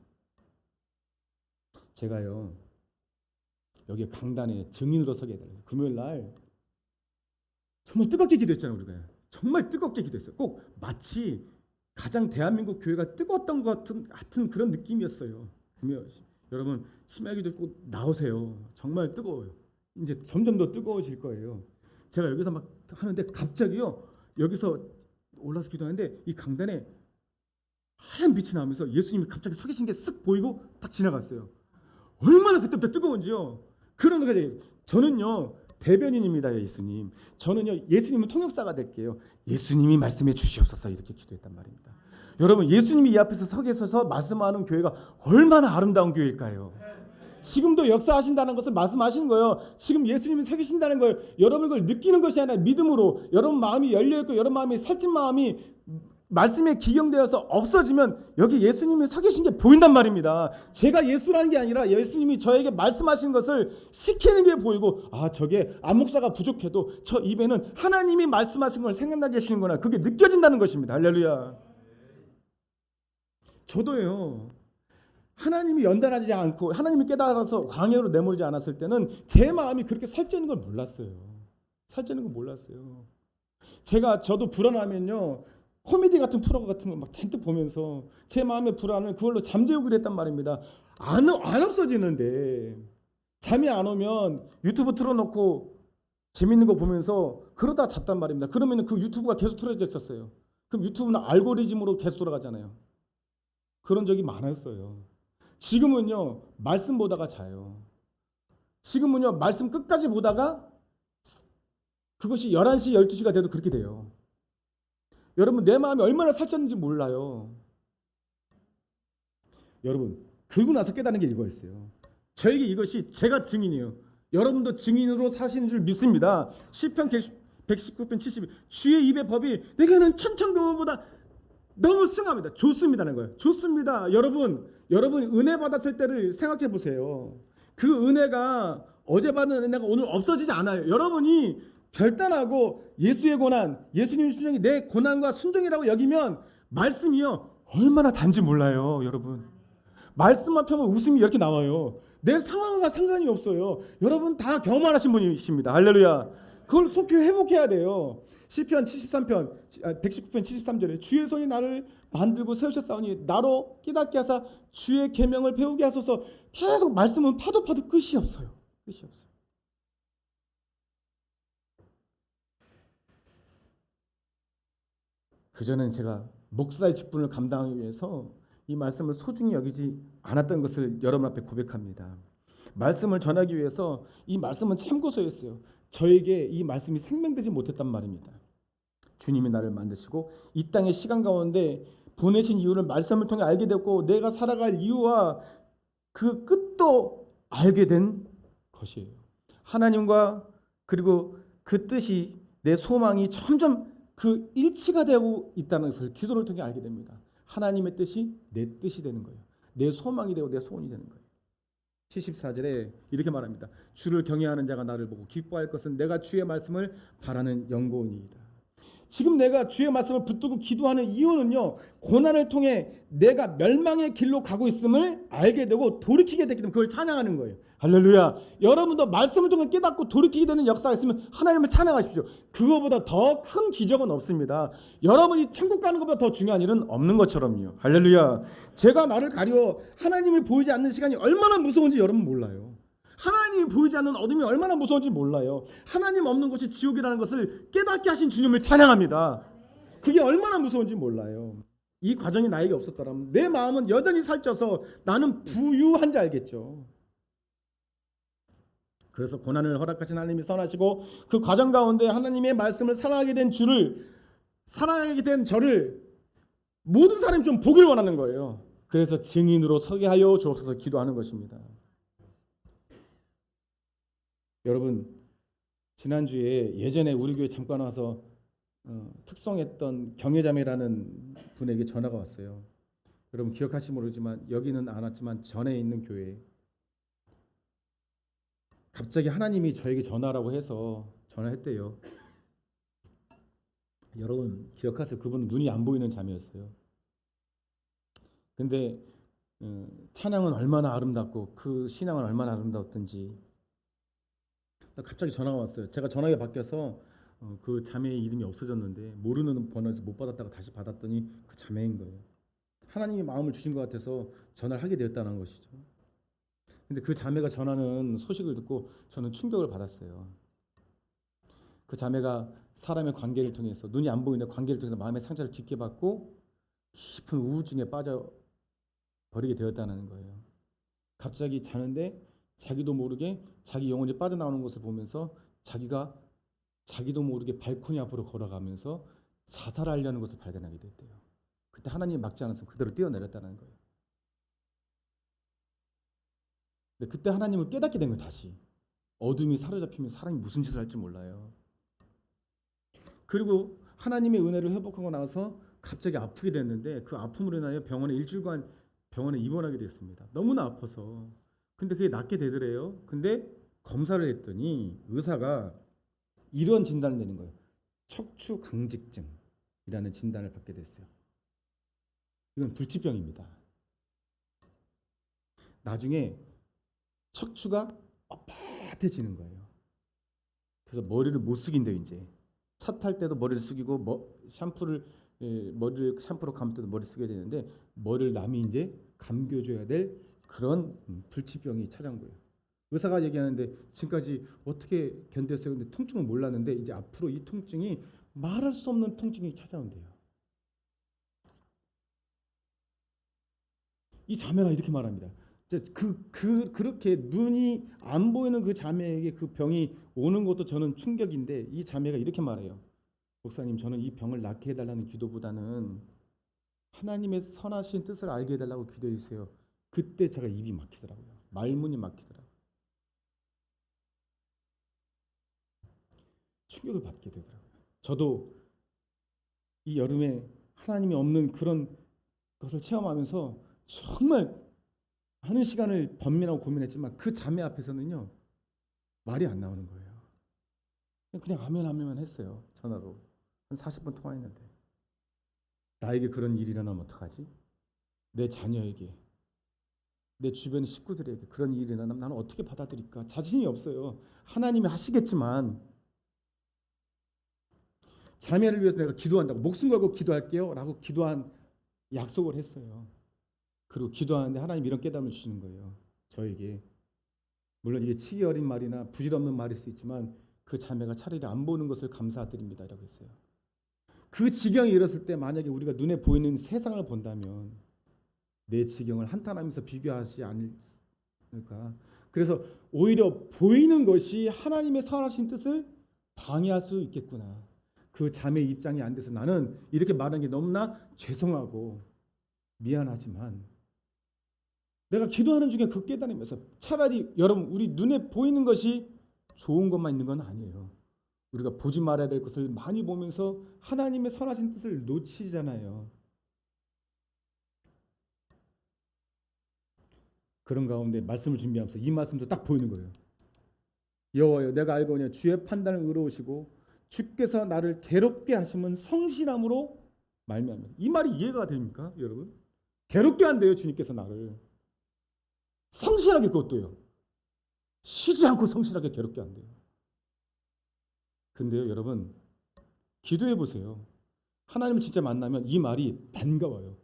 A: 제가요 여기 강단에 증인으로 서게 해달라요. 금요일 날 정말 뜨겁게 기도했잖아요. 우리가 정말 뜨겁게 기도했어요. 꼭 마치 가장 대한민국 교회가 뜨거웠던 것 같은 그런 느낌이었어요. 금요일 여러분 심야기도 꼭 나오세요. 정말 뜨거워요. 이제 점점 더 뜨거워질 거예요. 제가 여기서 막 하는데 갑자기요 여기서 올라서 기도하는데 이 강단에 하얀 빛이 나면서 예수님이 갑자기 서 계신 게 쓱 보이고 딱 지나갔어요. 얼마나 그때부터 뜨거운지요. 그런 거지. 저는요 대변인입니다 예수님. 저는요 예수님은 통역사가 될게요. 예수님이 말씀해 주시옵소서 이렇게 기도했단 말입니다. 여러분 예수님이 이 앞에서 서 계셔서 말씀하는 교회가 얼마나 아름다운 교회일까요? 지금도 역사하신다는 것을 말씀하시는 거예요. 지금 예수님이 서 계신다는 거예요. 여러분 그걸 느끼는 것이 아니라 믿음으로 여러분 마음이 열려있고 여러분 마음이 살찐 마음이 말씀에 기경되어서 없어지면 여기 예수님이 서 계신 게 보인단 말입니다. 제가 예수라는 게 아니라 예수님이 저에게 말씀하신 것을 시키는 게 보이고 아 저게 안목사가 부족해도 저 입에는 하나님이 말씀하신 걸 생각나게 하시는구나. 그게 느껴진다는 것입니다. 할렐루야. 저도요. 하나님이 연단하지 않고 하나님이 깨달아서 광야로 내몰지 않았을 때는 제 마음이 그렇게 살찌는 걸 몰랐어요. 살찌는 걸 몰랐어요. 저도 불안하면요. 코미디 같은 프로 같은 거 막 잔뜩 보면서 제 마음의 불안을 그걸로 잠재우기로 했단 말입니다. 안 없어지는데 잠이 안 오면 유튜브 틀어놓고 재밌는 거 보면서 그러다 잤단 말입니다. 그러면 그 유튜브가 계속 틀어져 있었어요. 그럼 유튜브는 알고리즘으로 계속 돌아가잖아요. 그런 적이 많았어요. 지금은요 말씀 보다가 자요. 지금은요 말씀 끝까지 보다가 그것이 11시 12시가 돼도 그렇게 돼요. 여러분 내 마음이 얼마나 살쪘는지 몰라요. 여러분 그러고 나서 깨닫는 게 이거였어요. 저에게 이것이 제가 증인이에요. 여러분도 증인으로 사시는 줄 믿습니다. 시편 119편 70 주의 입의 법이 내게는 천천금보다 너무 승합니다. 좋습니다는 거예요. 좋습니다. 여러분 은혜 받았을 때를 생각해 보세요. 그 은혜가 어제 받은 은혜가 오늘 없어지지 않아요. 여러분이 결단하고 예수의 고난, 예수님의 순종이 내 고난과 순종이라고 여기면 말씀이요 얼마나 단지 몰라요. 여러분 말씀만 펴면 웃음이 이렇게 나와요. 내 상황과 상관이 없어요. 여러분 다 경험하신 분이십니다. 할렐루야. 그걸 속히 회복해야 돼요. 시편 73편 119편 73절에 주의 손이 나를 만들고 세우셨사오니 나로 깨닫게 하사 주의 계명을 배우게 하소서. 계속 말씀은 파도 끝이 없어요. 끝이 없어요. 그전엔 제가 목사의 직분을 감당하기 위해서 이 말씀을 소중히 여기지 않았던 것을 여러분 앞에 고백합니다. 말씀을 전하기 위해서 이 말씀은 참고서였어요. 저에게 이 말씀이 생명되지 못했단 말입니다. 주님이 나를 만드시고 이 땅의 시간 가운데 보내신 이유를 말씀을 통해 알게 됐고 내가 살아갈 이유와 그 끝도 알게 된 것이에요. 하나님과 그리고 그 뜻이 내 소망이 점점 그 일치가 되고 있다는 것을 기도를 통해 알게 됩니다. 하나님의 뜻이 내 뜻이 되는 거예요. 내 소망이 되고 내 소원이 되는 거예요. 74절에 이렇게 말합니다. 주를 경외하는 자가 나를 보고 기뻐할 것은 내가 주의 말씀을 바라는 영고이니이다. 지금 내가 주의 말씀을 붙들고 기도하는 이유는요, 고난을 통해 내가 멸망의 길로 가고 있음을 알게 되고 돌이키게 됐기 때문에 그걸 찬양하는 거예요. 할렐루야. 여러분도 말씀을 통해 깨닫고 돌이키게 되는 역사가 있으면 하나님을 찬양하십시오. 그거보다 더 큰 기적은 없습니다. 여러분이 천국 가는 것보다 더 중요한 일은 없는 것처럼요. 할렐루야. 제가 나를 가리워 하나님이 보이지 않는 시간이 얼마나 무서운지 여러분 몰라요. 하나님이 보이지 않는 어둠이 얼마나 무서운지 몰라요. 하나님 없는 곳이 지옥이라는 것을 깨닫게 하신 주님을 찬양합니다. 그게 얼마나 무서운지 몰라요. 이 과정이 나에게 없었더라면 내 마음은 여전히 살쪄서 나는 부유한지 알겠죠. 그래서 고난을 허락하신 하나님이 선하시고 그 과정 가운데 하나님의 말씀을 사랑하게 된 저를 모든 사람이 좀 보길 원하는 거예요. 그래서 증인으로 서게 하여 주옵소서 기도하는 것입니다. 여러분, 지난주에 예전에 우리 교회 잠깐 와서 특성했던 경혜자매라는 분에게 전화가 왔어요. 여러분 기억하실지 모르지만 여기는 안 왔지만 전에 있는 교회 갑자기 하나님이 저에게 전화라고 해서 전화했대요. 여러분 기억하세요. 그분은 눈이 안 보이는 자매였어요. 근데 찬양은 얼마나 아름답고 그 신앙은 얼마나 아름다웠던지 갑자기 전화가 왔어요. 제가 전화기가 바뀌어서 그 자매의 이름이 없어졌는데 모르는 번호에서 못 받았다가 다시 받았더니 그 자매인 거예요. 하나님이 마음을 주신 것 같아서 전화를 하게 되었다는 것이죠. 근데 그 자매가 전하는 소식을 듣고 저는 충격을 받았어요. 그 자매가 사람의 관계를 통해서 눈이 안 보이는데 관계를 통해서 마음의 상처를 깊게 받고 깊은 우울증에 빠져버리게 되었다는 거예요. 갑자기 자는데 자기도 모르게 자기 영혼이 빠져나오는 것을 보면서 자기도 모르게 발코니 앞으로 걸어가면서 자살하려는 것을 발견하게 됐대요. 그때 하나님이 막지 않아서 그대로 뛰어내렸다는 거예요. 근데 그때 하나님을 깨닫게 된 거예요. 다시 어둠이 사로잡히면 사람이 무슨 짓을 할지 몰라요. 그리고 하나님의 은혜를 회복하고 나서 갑자기 아프게 됐는데 그 아픔으로 인하여 병원에 일주일간 병원에 입원하게 됐습니다. 너무나 아파서. 근데 그게 낫게 되더래요. 근데 검사를 했더니 의사가 이런 진단을 내는 거예요. 척추 강직증이라는 진단을 받게 됐어요. 이건 불치병입니다. 나중에 척추가 뻣뻣해지는 거예요. 그래서 머리를 못 숙인대요. 이제 차 탈 때도 머리를 숙이고 머리를 샴푸로 감을 때도 머리 숙여야 되는데 머리를 남이 이제 감겨줘야 될 그런 불치병이 찾아온 거예요. 의사가 얘기하는데 지금까지 어떻게 견뎠어요? 근데 통증은 몰랐는데 이제 앞으로 이 통증이 말할 수 없는 통증이 찾아온대요. 이 자매가 이렇게 말합니다. 그렇게 눈이 안 보이는 그 자매에게 그 병이 오는 것도 저는 충격인데 이 자매가 이렇게 말해요. 목사님, 저는 이 병을 낫게 해달라는 기도보다는 하나님의 선하신 뜻을 알게 해달라고 기도해 주세요. 그때 제가 입이 막히더라고요. 말문이 막히더라고요. 충격을 받게 되더라고요. 저도 이 여름에 하나님이 없는 그런 것을 체험하면서 정말 많은 시간을 번민하고 고민했지만 그 자매 앞에서는요 말이 안 나오는 거예요. 그냥 아멘 아멘만 했어요. 전화로 한 40분 통화했는데 나에게 그런 일이 일어나면 어떡하지? 내 자녀에게, 내 주변 식구들에게 그런 일이 일어나면 나는 어떻게 받아들일까? 자신이 없어요. 하나님이 하시겠지만 자매를 위해서 내가 기도한다고 목숨 걸고 기도할게요 라고 기도한 약속을 했어요. 그리고 기도하는데 하나님 이런 깨달음을 주시는 거예요. 저에게. 물론 이게 치기 어린 말이나 부질없는 말일 수 있지만 그 자매가 차라리 안 보는 것을 감사드립니다 라고 했어요. 그 지경에 이르렀을 때 만약에 우리가 눈에 보이는 세상을 본다면 내 지경을 한탄하면서 비교하지 않을까. 그래서 오히려 보이는 것이 하나님의 선하신 뜻을 방해할 수 있겠구나. 그 자매 입장이 안 돼서 나는 이렇게 말하는 게 너무나 죄송하고 미안하지만 내가 기도하는 중에 그 깨달으면서 차라리 여러분 우리 눈에 보이는 것이 좋은 것만 있는 건 아니에요. 우리가 보지 말아야 될 것을 많이 보면서 하나님의 선하신 뜻을 놓치잖아요. 그런 가운데 말씀을 준비하면서 이 말씀도 딱 보이는 거예요. 여호와여 내가 알거니와 주의 판단을 의로우시고 주께서 나를 괴롭게 하시면 성실함으로 말미암아. 이 말이 이해가 됩니까 여러분? 괴롭게 한대요 주님께서 나를. 성실하게 그것도요. 쉬지 않고 성실하게 괴롭게 한대요. 근데요 여러분 기도해 보세요. 하나님을 진짜 만나면 이 말이 반가워요.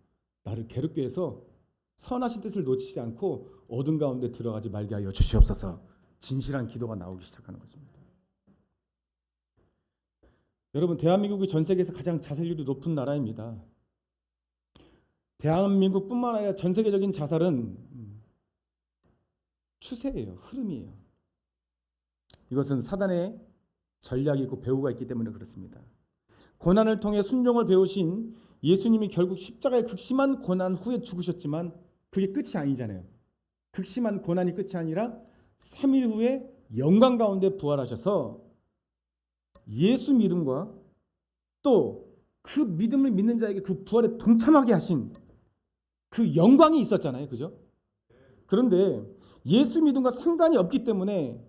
A: 나를 괴롭게 해서 선하신 뜻을 놓치지 않고 어둠 가운데 들어가지 말게 하여 주시옵소서. 진실한 기도가 나오기 시작하는 것입니다. 여러분, 대한민국이 전 세계에서 가장 자살률이 높은 나라입니다. 대한민국뿐만 아니라 전 세계적인 자살은 추세예요. 흐름이에요. 이것은 사단의 전략이 있고 배후가 있기 때문에 그렇습니다. 고난을 통해 순종을 배우신 예수님이 결국 십자가의 극심한 고난 후에 죽으셨지만 그게 끝이 아니잖아요. 극심한 고난이 끝이 아니라 3일 후에 영광 가운데 부활하셔서 예수 믿음과 또 그 믿음을 믿는 자에게 그 부활에 동참하게 하신 그 영광이 있었잖아요. 그죠? 그런데 예수 믿음과 상관이 없기 때문에,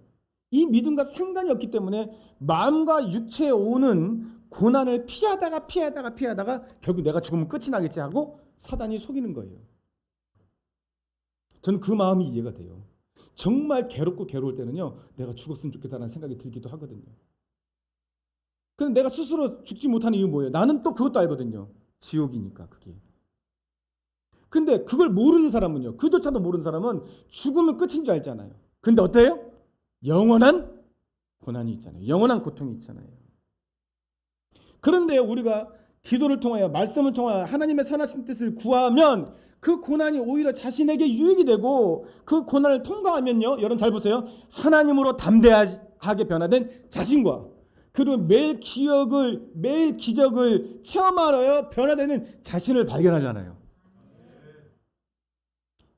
A: 이 믿음과 상관이 없기 때문에 마음과 육체에 오는 고난을 피하다가 결국 내가 죽으면 끝이 나겠지 하고 사단이 속이는 거예요. 저는 그 마음이 이해가 돼요. 정말 괴롭고 괴로울 때는요, 내가 죽었으면 좋겠다는 생각이 들기도 하거든요. 근데 내가 스스로 죽지 못하는 이유 뭐예요? 나는 또 그것도 알거든요. 지옥이니까 그게. 근데 그걸 모르는 사람은요, 그조차도 모르는 사람은 죽으면 끝인 줄 알잖아요. 근데 어때요? 영원한 고난이 있잖아요. 영원한 고통이 있잖아요. 그런데 우리가 기도를 통하여, 말씀을 통하여 하나님의 선하신 뜻을 구하면 그 고난이 오히려 자신에게 유익이 되고, 그 고난을 통과하면요, 여러분 잘 보세요, 하나님으로 담대하게 변화된 자신과, 그리고 매일 기적을 체험하여 변화되는 자신을 발견하잖아요.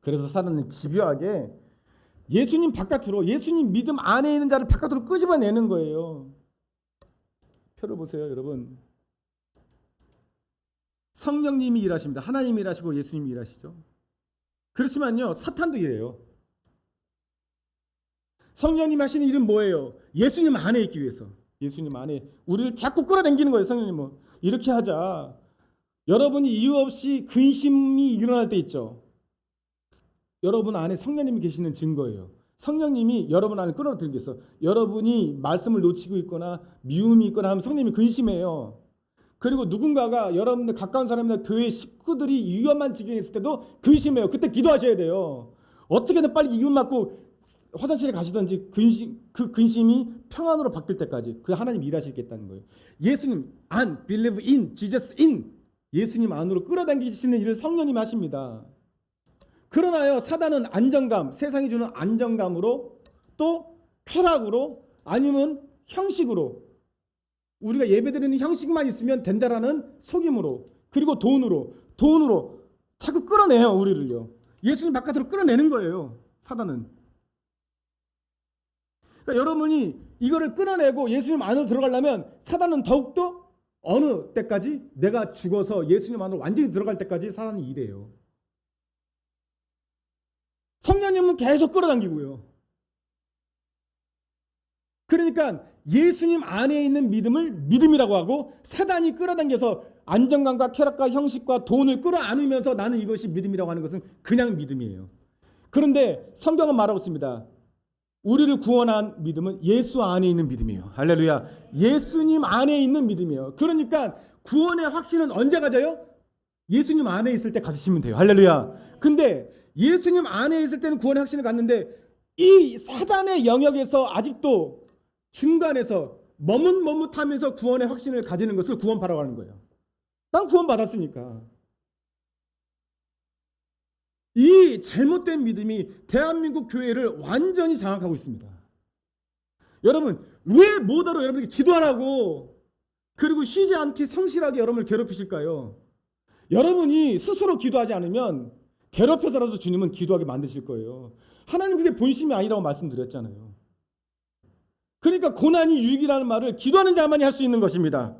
A: 그래서 사단은 집요하게 예수님 바깥으로, 예수님 믿음 안에 있는 자를 바깥으로 끄집어내는 거예요. 표를 보세요, 여러분. 성령님이 일하십니다. 하나님이 일하시고 예수님이 일하시죠. 그렇지만요, 사탄도 이래요. 성령님 하시는 일은 뭐예요? 예수님 안에 있기 위해서. 예수님 안에 우리를 자꾸 끌어당기는 거예요. 성령님은 이렇게 하자. 여러분이 이유 없이 근심이 일어날 때 있죠. 여러분 안에 성령님이 계시는 증거예요. 성령님이 여러분 안에 끌어들이기 위해서. 여러분이 말씀을 놓치고 있거나 미움이 있거나 하면 성령님이 근심해요. 그리고 누군가가, 여러분들 가까운 사람이나 교회 식구들이 위험한 지경에 있을 때도 근심해요. 그때 기도하셔야 돼요. 어떻게든 빨리 이웃 맞고 화장실에 가시든지 그 근심이 평안으로 바뀔 때까지 그 하나님 일하시겠다는 거예요. 예수님 안 believe in Jesus in, 예수님 안으로 끌어당기시는 일을 성령님이 하십니다. 그러나요, 사단은 안정감, 세상이 주는 안정감으로, 또 쾌락으로, 아니면 형식으로, 우리가 예배드리는 형식만 있으면 된다라는 속임으로, 그리고 돈으로 자꾸 끌어내요. 우리를요. 예수님 바깥으로 끌어내는 거예요, 사단은. 그러니까 여러분이 이거를 끊어내고 예수님 안으로 들어가려면 사단은 더욱더 어느 때까지, 내가 죽어서 예수님 안으로 완전히 들어갈 때까지 사단이 이래요. 성령님은 계속 끌어당기고요. 그러니까 예수님 안에 있는 믿음을 믿음이라고 하고, 사단이 끌어당겨서 안정감과 쾌락과 형식과 돈을 끌어안으면서 나는 이것이 믿음이라고 하는 것은 그냥 믿음이에요. 그런데 성경은 말하고 있습니다. 우리를 구원한 믿음은 예수 안에 있는 믿음이에요. 할렐루야. 예수님 안에 있는 믿음이에요. 그러니까 구원의 확신은 언제 가져요? 예수님 안에 있을 때 가지시면 돼요. 할렐루야. 근데 예수님 안에 있을 때는 구원의 확신을 갖는데, 이 사단의 영역에서 아직도 중간에서 머뭇머뭇하면서 구원의 확신을 가지는 것을 구원파라고 하는 거예요. 난 구원 받았으니까. 이 잘못된 믿음이 대한민국 교회를 완전히 장악하고 있습니다. 여러분, 왜 뭐더러 여러분에게 기도하라고, 그리고 쉬지 않게 성실하게 여러분을 괴롭히실까요? 여러분이 스스로 기도하지 않으면 괴롭혀서라도 주님은 기도하게 만드실 거예요. 하나님 그게 본심이 아니라고 말씀드렸잖아요. 그러니까 고난이 유익이라는 말을 기도하는 자만이 할 수 있는 것입니다.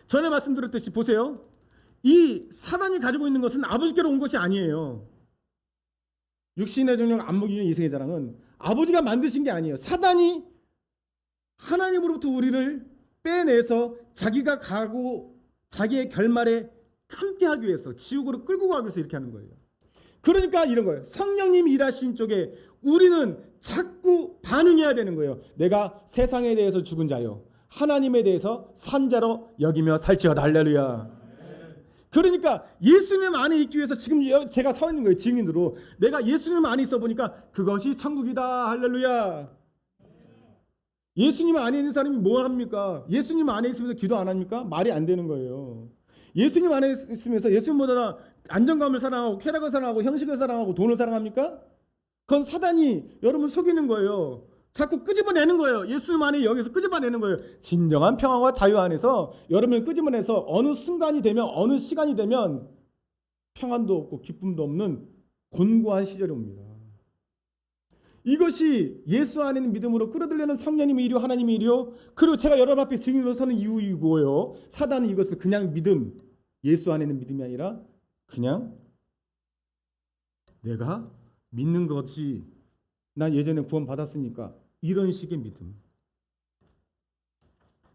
A: 전에 말씀드렸듯이 보세요. 이 사단이 가지고 있는 것은 아버지께로 온 것이 아니에요. 육신의 정령, 안목이의 이생의 자랑은 아버지가 만드신 게 아니에요. 사단이 하나님으로부터 우리를 빼내서 자기가 가고 자기의 결말에 함께하기 위해서, 지옥으로 끌고 가기 위해서 이렇게 하는 거예요. 그러니까 이런 거예요. 성령님이 일하신 쪽에 우리는 자꾸 반응해야 되는 거예요. 내가 세상에 대해서 죽은 자요, 하나님에 대해서 산 자로 여기며 살지어다. 할렐루야. 그러니까 예수님 안에 있기 위해서 지금 제가 서 있는 거예요. 증인으로. 내가 예수님 안에 있어 보니까 그것이 천국이다. 할렐루야. 예수님 안에 있는 사람이 뭐 합니까? 예수님 안에 있으면서 기도 안 합니까? 말이 안 되는 거예요. 예수님 안에 있으면서 예수님보다 안정감을 사랑하고 쾌락을 사랑하고 형식을 사랑하고 돈을 사랑합니까? 그건 사단이 여러분 속이는 거예요. 자꾸 끄집어내는 거예요. 예수님 안에 여기서 끄집어내는 거예요. 진정한 평화와 자유 안에서 여러분을 끄집어내서 어느 순간이 되면 어느 시간이 되면 평안도 없고 기쁨도 없는 곤고한 시절이 옵니다. 이것이 예수 안에 있는 믿음으로 끌어들이는 성령님의 일이요 하나님의 일이요. 그리고 제가 여러분 앞에 증인으로 서는 이유이고요. 사단은 이것을 그냥 믿음, 예수 안에 있는 믿음이 아니라 그냥 내가 믿는 것이 난 예전에 구원 받았으니까 이런 식의 믿음.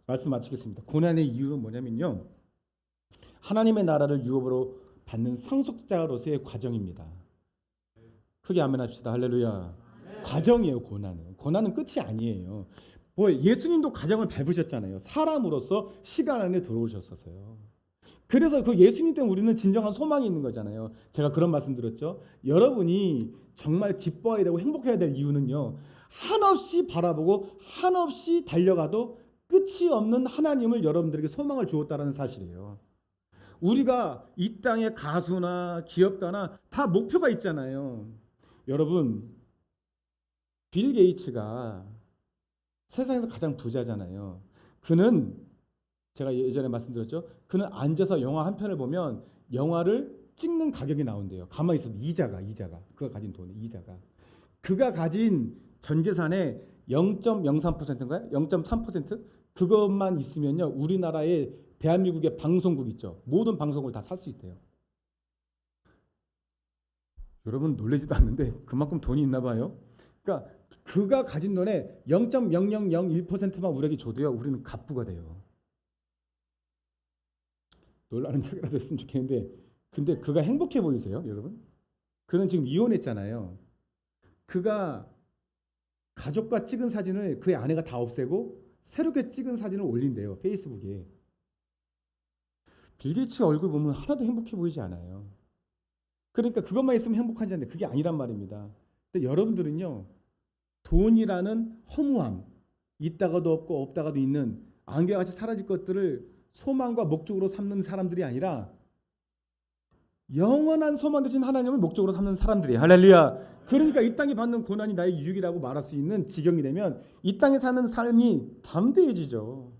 A: 말씀 마치겠습니다. 고난의 이유는 뭐냐면요. 하나님의 나라를 유업으로 받는 상속자로서의 과정입니다. 크게 아멘 합시다. 할렐루야. 과정이에요. 고난은 끝이 아니에요. 뭐 예수님도 과정을 밟으셨잖아요. 사람으로서 시간 안에 들어오셨어요. 그래서 그 예수님 때문에 우리는 진정한 소망이 있는 거잖아요. 제가 그런 말씀 드렸죠. 여러분이 정말 기뻐해야 되고 행복해야 될 이유는요. 한없이 바라보고 한없이 달려가도 끝이 없는 하나님을 여러분들에게 소망을 주었다는 사실이에요. 우리가 이 땅의 가수나 기업가나 다 목표가 있잖아요. 여러분, 빌 게이츠가 세상에서 가장 부자잖아요. 그는 제가 예전에 말씀드렸죠. 그는 앉아서 영화 한 편을 보면 영화를 찍는 가격이 나온대요. 가만히 있어도 이자가 그가 가진 돈의 이자가 그가 가진 전 재산의 0.03%인가요? 0.3% 그것만 있으면요. 우리나라의 대한민국의 방송국 있죠. 모든 방송을 다 살 수 있대요. 여러분 놀라지도 않는데 그만큼 돈이 있나 봐요. 그러니까 그가 가진 돈의 0.0001%만 우리에게 줘도요. 우리는 갑부가 돼요. 놀라는 척이라도 했으면 좋겠는데 근데 그가 행복해 보이세요, 여러분? 그는 지금 이혼했잖아요. 그가 가족과 찍은 사진을 그의 아내가 다 없애고 새롭게 찍은 사진을 올린대요, 페이스북에. 빌 게이츠 얼굴 보면 하나도 행복해 보이지 않아요. 그러니까 그것만 있으면 행복하지 않는데 그게 아니란 말입니다. 근데 여러분들은요, 돈이라는 허무함, 있다가도 없고 없다가도 있는 안개같이 사라질 것들을 소망과 목적으로 삼는 사람들이 아니라 영원한 소망 되신 하나님을 목적으로 삼는 사람들이에요. 할렐루야. 그러니까 이 땅에 받는 고난이 나의 유익이라고 말할 수 있는 지경이 되면 이 땅에 사는 삶이 담대해지죠.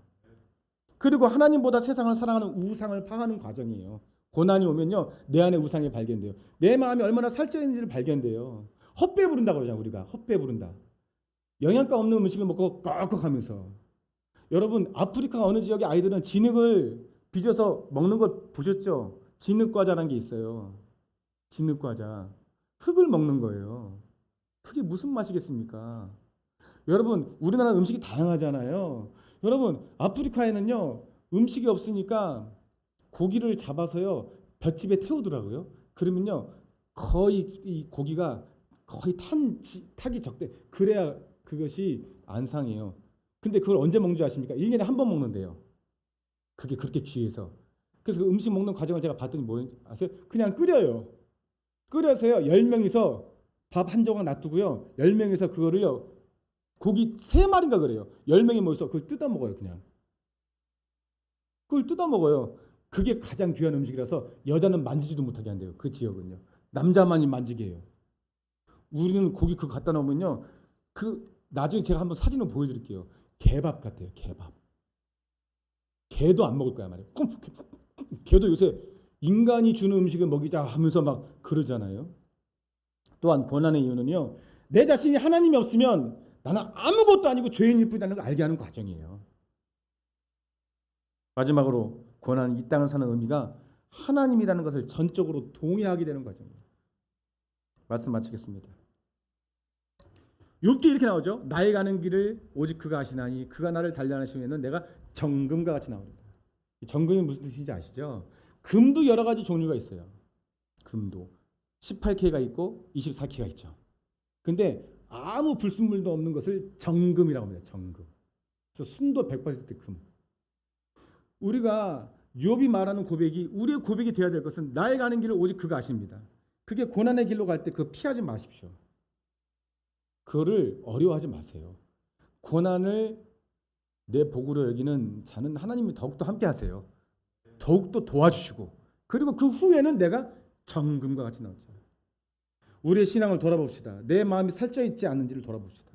A: 그리고 하나님보다 세상을 사랑하는 우상을 파하는 과정이에요. 고난이 오면요, 내 안에 우상이 발견돼요. 내 마음이 얼마나 살쪄있는지를 발견돼요. 헛배 부른다고 그러잖아요. 우리가 헛배 부른다. 영양가 없는 음식을 먹고 꺽꺽하면서. 여러분, 아프리카 어느 지역의 아이들은 진흙을 빚어서 먹는 걸 보셨죠? 진흙과자라는 게 있어요. 진흙과자. 흙을 먹는 거예요. 그게 무슨 맛이겠습니까? 여러분, 우리나라 음식이 다양하잖아요. 여러분, 아프리카에는요, 음식이 없으니까 고기를 잡아서요, 볏짚에 태우더라고요. 그러면요, 거의 이 고기가 거의 탁이 적대. 그래야 그것이 안 상해요. 근데 그걸 언제 먹는 줄 아십니까? 1년에 한 번 먹는데요. 그게 그렇게 귀해서. 그래서 그 음식 먹는 과정을 제가 봤더니 뭐 아세요? 그냥 끓여요. 끓여서요. 10명이서 밥 한 조각 놔두고요. 10명이서 그거를요. 고기 3마리인가 그래요. 10명이 모여서 그걸 뜯어 먹어요, 그냥. 그걸 뜯어 먹어요. 그게 가장 귀한 음식이라서 여자는 만지지도 못하게 한대요. 그 지역은요. 남자만이 만지게 해요. 우리는 고기 그거 갖다 놓으면요. 나중에 제가 한번 사진을 보여드릴게요. 개밥 같아요. 개밥. 개도 안 먹을 거야 말이에요. 개도 요새 인간이 주는 음식을 먹이자 하면서 막 그러잖아요. 또한 고난의 이유는요. 내 자신이 하나님이 없으면 나는 아무것도 아니고 죄인일 뿐이라는 걸 알게 하는 과정이에요. 마지막으로 고난은 이 땅을 사는 의미가 하나님이라는 것을 전적으로 동의하게 되는 과정이에요. 말씀 마치겠습니다. 욥기 이렇게 나오죠. 나의 가는 길을 오직 그가 아시나니 그가 나를 단련하시면 내가 정금과 같이 나오리라. 정금이 무슨 뜻인지 아시죠? 금도 여러 가지 종류가 있어요. 금도 18K가 있고 24K가 있죠. 근데 아무 불순물도 없는 것을 정금이라고 합니다. 정금. 그래서 순도 100% 금. 우리가 욥이 말하는 고백이 우리의 고백이 되어야 될 것은 나의 가는 길을 오직 그가 아십니다. 그게 고난의 길로 갈 때 그 피하지 마십시오. 그거를 어려워하지 마세요. 고난을 내 복으로 여기는 자는 하나님이 더욱더 함께 하세요. 더욱더 도와주시고, 그리고 그 후에는 내가 정금과 같이 나오죠. 우리의 신앙을 돌아봅시다. 내 마음이 살쪄 있지 않는지를 돌아봅시다.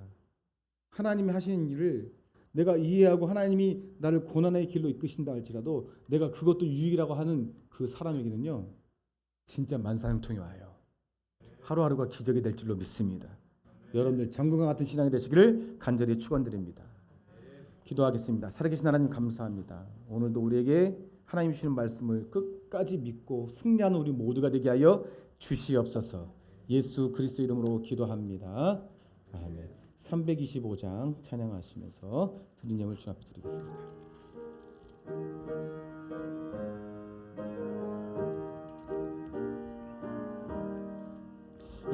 A: 하나님이 하시는 일을 내가 이해하고 하나님이 나를 고난의 길로 이끄신다 할지라도 내가 그것도 유익이라고 하는 그 사람에게는요, 진짜 만사형통이 와요. 하루하루가 기적이 될 줄로 믿습니다. 여러분들 정금과 같은 신앙이 되시기를 간절히 축원드립니다. 기도하겠습니다. 살아계신 하나님 감사합니다. 오늘도 우리에게 하나님 주시는 말씀을 끝까지 믿고 승리하는 우리 모두가 되게 하여 주시옵소서. 예수 그리스도 이름으로 기도합니다. 아멘. 325장 찬양하시면서 드린 예물 주 앞에 드리겠습니다.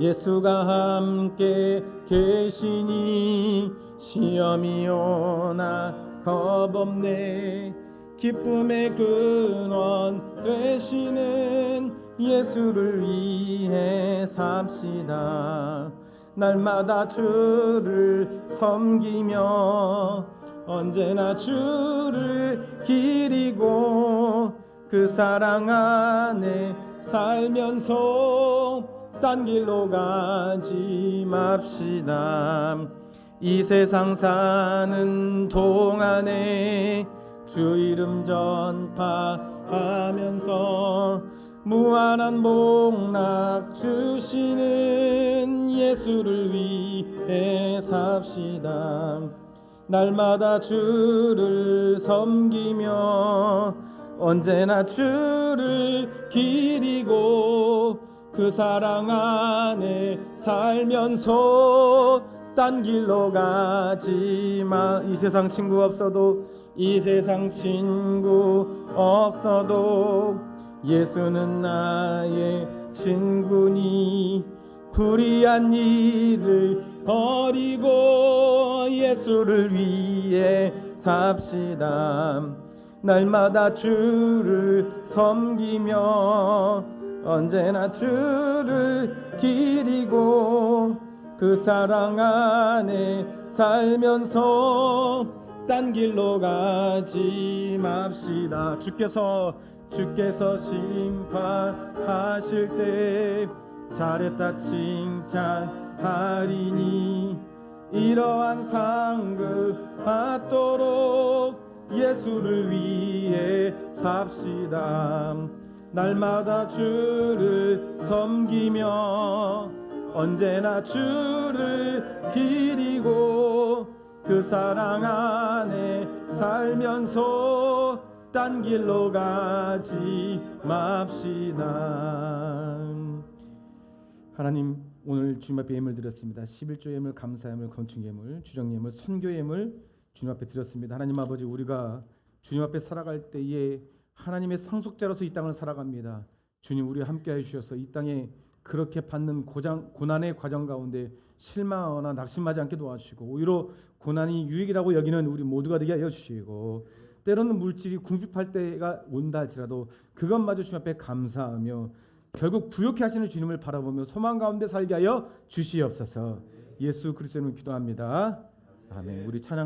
A: 예수가 함께 계시니 시험이 오나 겁없네. 기쁨의 근원 되시는 예수를 위해 삽시다. 날마다 주를 섬기며 언제나 주를 기리고 그 사랑 안에 살면서 딴 길로 가지 맙시다. 이 세상 사는 동안에 주 이름 전파하면서 무한한 복락 주시는 예수를 위해 삽시다. 날마다 주를 섬기며 언제나 주를 기리고 그 사랑 안에 살면서 딴 길로 가지 마. 이 세상 친구 없어도, 이 세상 친구 없어도 예수는 나의 친구니 불의한 일을 버리고 예수를 위해 삽시다. 날마다 주를 섬기며 언제나 주를 기리고 그 사랑 안에 살면서 딴 길로 가지 맙시다. 주께서 심판하실 때 잘했다 칭찬하리니 이러한 상급 받도록 예수를 위해 삽시다. 날마다 주를 섬기며 언제나 주를 기리고 그 사랑 안에 살면서 딴 길로 가지 맙시다. 하나님, 오늘 주님 앞에 예물 드렸습니다. 11조 예물, 감사 예물, 건축 예물, 주정 예물, 선교 예물 주님 앞에 드렸습니다. 하나님 아버지, 우리가 주님 앞에 살아갈 때에 하나님의 상속자로서 이 땅을 살아갑니다. 주님, 우리와 함께해 주셔서 이 땅에 그렇게 받는 고난의 과정 가운데 실망하거나 낙심하지 않게 도와주시고, 오히려 고난이 유익이라고 여기는 우리 모두가 되게 하여 주시고, 때로는 물질이 궁핍할 때가 온다 할지라도 그것마저 주님 앞에 감사하며 결국 부욕해 하시는 주님을 바라보며 소망 가운데 살게 하여 주시옵소서. 예수 그리스도의 이름으로 기도합니다. 아멘. 우리 찬양